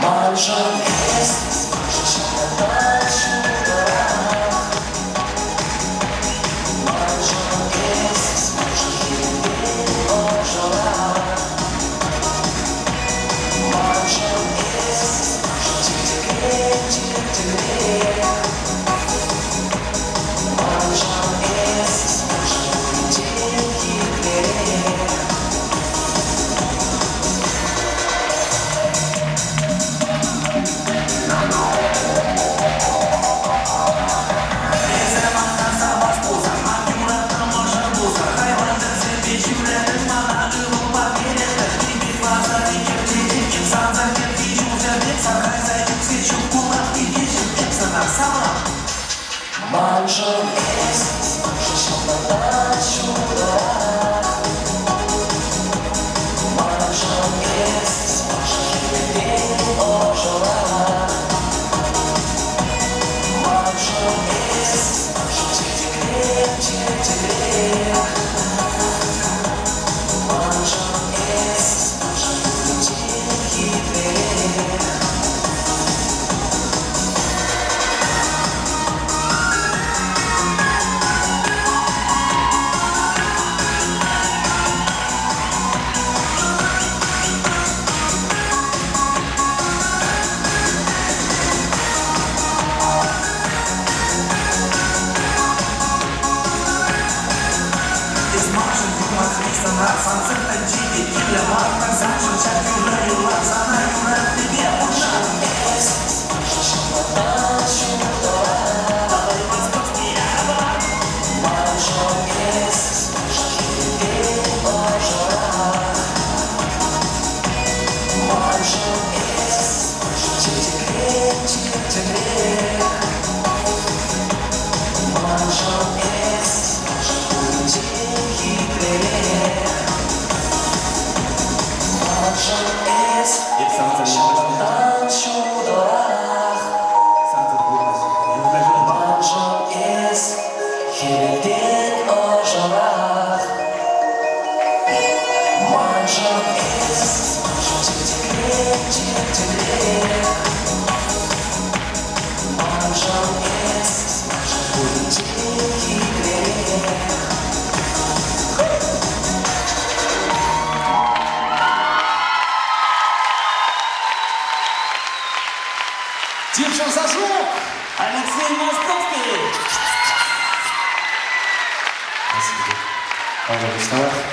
Мальчик, если сможешь отдать чудо. Мальчик, если сможешь любить пожелать. Мальчик, если сможешь теплее. Мальчик, если сможешь уйти хитрее. Мальчик, если сможешь отдать чудо. Мальчик, если сможешь любить пожелать. Мальчик, если сможешь теплее. Мальчик, если сможешь уйти хитрее. Тише зажег! Алексей Мостовский! Спасибо. Павел, вставай.